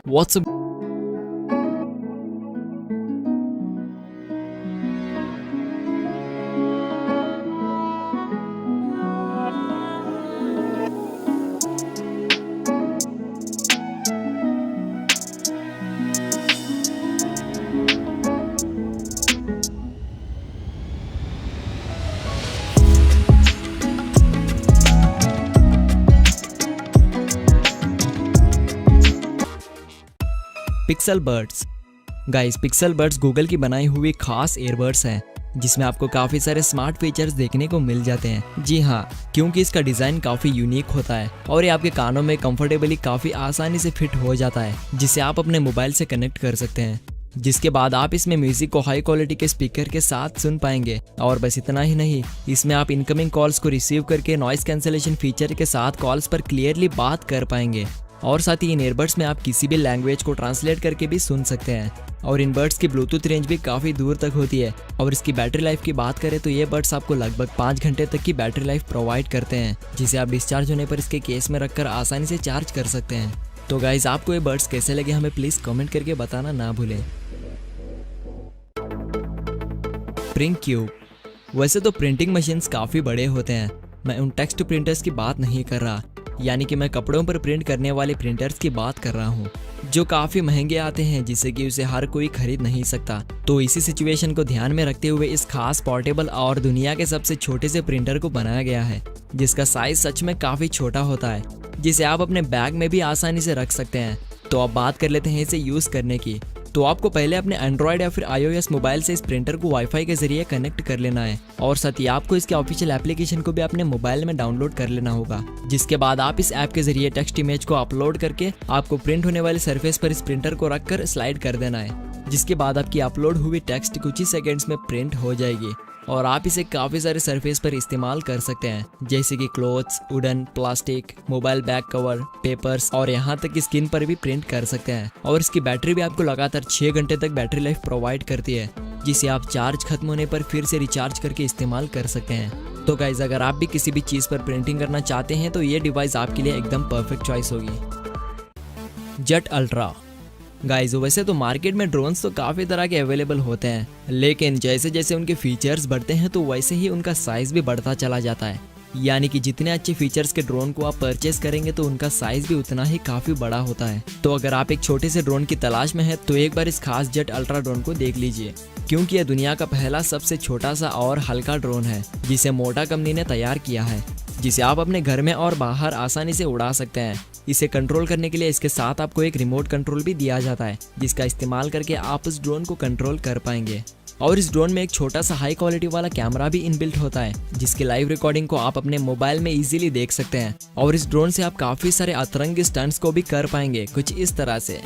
WhatsApp. Pixel Buds. Guys, Pixel Buds Google की बनाई हुई खास ईयरबड्स हैं जिसमें आपको काफ़ी सारे स्मार्ट फीचर्स देखने को मिल जाते हैं। जी हाँ, क्योंकि इसका डिज़ाइन काफ़ी यूनिक होता है और ये आपके कानों में कंफर्टेबली काफ़ी आसानी से फिट हो जाता है, जिसे आप अपने मोबाइल से कनेक्ट कर सकते हैं। जिसके बाद आप इसमें म्यूजिक को हाई क्वालिटी के स्पीकर के साथ सुन पाएंगे। और बस इतना ही नहीं, इसमें आप इनकमिंग कॉल्स को रिसीव करके नॉइस कैंसलेशन फीचर के साथ कॉल्स पर क्लियरली बात कर पाएंगे। और साथ ही इन ईयरबड्स में आप किसी भी लैंग्वेज को ट्रांसलेट करके भी सुन सकते हैं। और इन बड्स की ब्लूटूथ रेंज भी काफ़ी दूर तक होती है। और इसकी बैटरी लाइफ की बात करें तो ये बड्स आपको लगभग 5 घंटे तक की बैटरी लाइफ प्रोवाइड करते हैं, जिसे आप डिस्चार्ज होने पर इसके केस में रखकर आसानी से चार्ज कर सकते हैं। तो गाइज, आपको ये बड्स कैसे लगे हमें प्लीज़ कमेंट करके बताना ना भूलें। Print cube. वैसे तो प्रिंटिंग मशीन्स काफ़ी बड़े होते हैं, मैं उन टेक्स्ट प्रिंटर्स की बात नहीं कर रहा, यानी कि मैं कपड़ों पर प्रिंट करने वाले प्रिंटर्स की बात कर रहा हूँ, जो काफ़ी महंगे आते हैं जिससे कि उसे हर कोई खरीद नहीं सकता। तो इसी सिचुएशन को ध्यान में रखते हुए इस खास पोर्टेबल और दुनिया के सबसे छोटे से प्रिंटर को बनाया गया है, जिसका साइज सच में काफ़ी छोटा होता है, जिसे आप अपने बैग में भी आसानी से रख सकते हैं। तो अब बात कर लेते हैं इसे यूज़ करने की। तो आपको पहले अपने एंड्रॉयड या फिर iOS मोबाइल से इस प्रिंटर को वाईफाई के जरिए कनेक्ट कर लेना है और साथ ही आपको इसके ऑफिशियल एप्लीकेशन को भी अपने मोबाइल में डाउनलोड कर लेना होगा। जिसके बाद आप इस ऐप के जरिए टेक्स्ट इमेज को अपलोड करके आपको प्रिंट होने वाले सरफेस पर इस प्रिंटर को रखकर स्लाइड कर देना है, जिसके बाद आपकी अपलोड हुई टेक्स्ट कुछ ही सेकेंड्स में प्रिंट हो जाएगी। और आप इसे काफ़ी सारे सरफेस पर इस्तेमाल कर सकते हैं, जैसे कि clothes, wooden, plastic, mobile bag cover, papers और यहाँ तक कि स्किन पर भी प्रिंट कर सकते हैं। और इसकी बैटरी भी आपको लगातार 6 घंटे तक बैटरी लाइफ प्रोवाइड करती है, जिसे आप चार्ज खत्म होने पर फिर से रिचार्ज करके इस्तेमाल कर सकते हैं। तो गाइज, अगर आप भी किसी भी चीज़ पर प्रिंटिंग करना चाहते हैं तो ये डिवाइस आपके लिए एकदम परफेक्ट चॉइस होगी। Jet ultra. गाइस, वैसे तो मार्केट में ड्रोन्स तो काफ़ी तरह के अवेलेबल होते हैं, लेकिन जैसे जैसे उनके फीचर्स बढ़ते हैं तो वैसे ही उनका साइज़ भी बढ़ता चला जाता है। यानी कि जितने अच्छे फीचर्स के ड्रोन को आप परचेस करेंगे तो उनका साइज़ भी उतना ही काफ़ी बड़ा होता है। तो अगर आप एक छोटे से ड्रोन की तलाश में हैं तो एक बार इस खास जेट अल्ट्रा ड्रोन को देख लीजिए, क्योंकि यह दुनिया का पहला सबसे छोटा सा और हल्का ड्रोन है जिसे मोटा कंपनी ने तैयार किया है, जिसे आप अपने घर में और बाहर आसानी से उड़ा सकते हैं। इसे कंट्रोल करने के लिए इसके साथ आपको एक रिमोट कंट्रोल भी दिया जाता है, जिसका इस्तेमाल करके आप उस ड्रोन को कंट्रोल कर पाएंगे। और इस ड्रोन में एक छोटा सा हाई क्वालिटी वाला कैमरा भी इनबिल्ट होता है, जिसकी लाइव रिकॉर्डिंग को आप अपने मोबाइल में इजीली देख सकते हैं। और इस ड्रोन से आप काफी सारे अतरंगी स्टंट्स को भी कर पाएंगे, कुछ इस तरह से।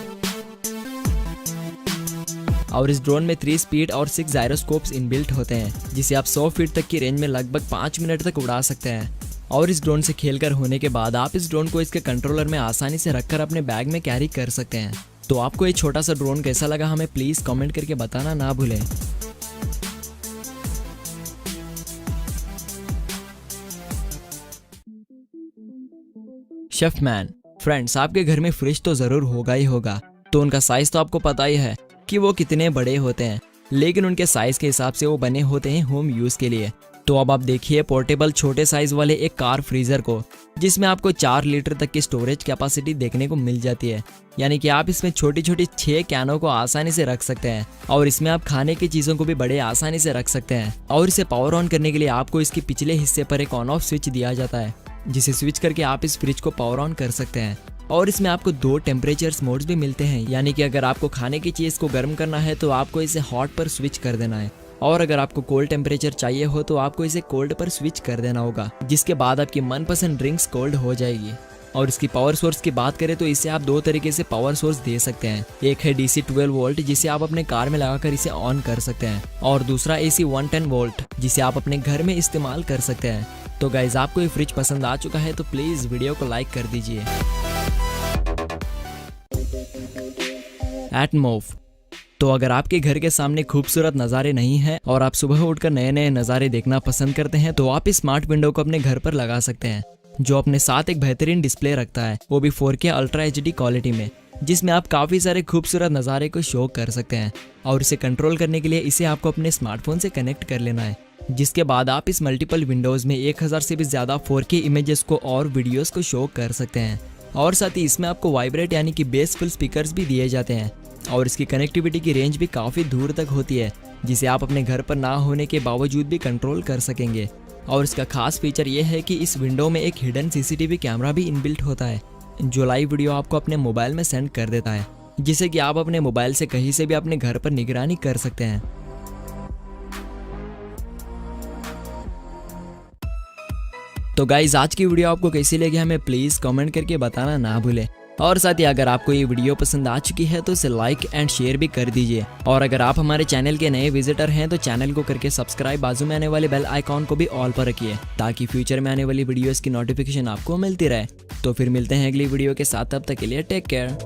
और इस ड्रोन में 3 स्पीड और 6 जायरोस्कोप्स इनबिल्ट होते हैं, जिसे आप 100 फीट तक की रेंज में लगभग 5 मिनट तक उड़ा सकते हैं। और इस ड्रोन से खेलकर होने के बाद आप इस ड्रोन को इसके कंट्रोलर में आसानी से रखकर अपने बैग में कैरी कर सकते हैं। तो आपको ये छोटा सा ड्रोन कैसा लगा हमें प्लीज कमेंट करके बताना ना भूलें। शेफमैन। फ्रेंड्स, आपके घर में फ्रिज तो जरूर होगा ही होगा, तो उनका साइज तो आपको पता ही है कि वो कितने बड़े होते हैं, लेकिन उनके साइज के हिसाब से वो बने होते हैं होम यूज के लिए। तो अब आप देखिए पोर्टेबल छोटे साइज वाले एक कार फ्रीजर को, जिसमें आपको 4 लीटर तक की स्टोरेज कैपेसिटी देखने को मिल जाती है। यानी कि आप इसमें छोटी छोटी 6 कैनों को आसानी से रख सकते हैं और इसमें आप खाने की चीज़ों को भी बड़े आसानी से रख सकते हैं। और इसे पावर ऑन करने के लिए आपको इसके पिछले हिस्से पर एक ऑन ऑफ स्विच दिया जाता है, जिसे स्विच करके आप इस फ्रिज को पावर ऑन कर सकते हैं। और इसमें आपको 2 टेम्परेचर्स मोड्स भी मिलते हैं, यानी कि अगर आपको खाने की चीज़ को गर्म करना है तो आपको इसे हॉट पर स्विच कर देना है, और अगर आपको कोल्ड टेम्परेचर चाहिए हो तो आपको इसे कोल्ड पर स्विच कर देना होगा, जिसके बाद आपकी मनपसंद ड्रिंक्स कोल्ड हो जाएगी। और इसकी पावर सोर्स की बात करें तो इसे आप 2 तरीके से पावर सोर्स दे सकते हैं। एक है DC 12 वोल्ट, जिसे आप अपने कार में लगाकर इसे ऑन कर सकते हैं, और दूसरा AC 110 वोल्ट, जिसे आप अपने घर में इस्तेमाल कर सकते हैं। तो गाइज, आपको ये फ्रिज पसंद आ चुका है तो प्लीज वीडियो को लाइक कर दीजिए। एटमॉफ। तो अगर आपके घर के सामने खूबसूरत नज़ारे नहीं हैं और आप सुबह उठकर नए नए नज़ारे देखना पसंद करते हैं तो आप इस स्मार्ट विंडो को अपने घर पर लगा सकते हैं, जो अपने साथ एक बेहतरीन डिस्प्ले रखता है, वो भी 4K अल्ट्रा HD क्वालिटी में, जिसमें आप काफ़ी सारे खूबसूरत नज़ारे को शो कर सकते हैं। और इसे कंट्रोल करने के लिए इसे आपको अपने स्मार्टफोन से कनेक्ट कर लेना है, जिसके बाद आप इस मल्टीपल विंडोज़ में 1000 से भी ज़्यादा 4K इमेजेस को और वीडियोस को शो कर सकते हैं। और साथ ही इसमें आपको वाइब्रेट यानी कि बेसफुल स्पीकर्स भी दिए जाते हैं और इसकी कनेक्टिविटी की रेंज भी काफ़ी दूर तक होती है, जिसे आप अपने घर पर ना होने के बावजूद भी कंट्रोल कर सकेंगे। और इसका खास फीचर ये है कि इस विंडो में एक हिडन CCTV कैमरा भी इनबिल्ट होता है, जो लाइव वीडियो आपको अपने मोबाइल में सेंड कर देता है, जिससे कि आप अपने मोबाइल से कहीं से भी अपने घर पर निगरानी कर सकते हैं। तो गाइज आज की वीडियो आपको कैसी लगी हमें प्लीज़ कमेंट करके बताना ना भूलें। और साथ ही अगर आपको ये वीडियो पसंद आ चुकी है तो इसे लाइक एंड शेयर भी कर दीजिए। और अगर आप हमारे चैनल के नए विजिटर हैं तो चैनल को करके सब्सक्राइब, बाजू में आने वाले बेल आइकॉन को भी ऑल पर रखिए, ताकि फ्यूचर में आने वाली वीडियोस की नोटिफिकेशन आपको मिलती रहे। तो फिर मिलते हैं अगली वीडियो के साथ, तब तक के लिए टेक केयर।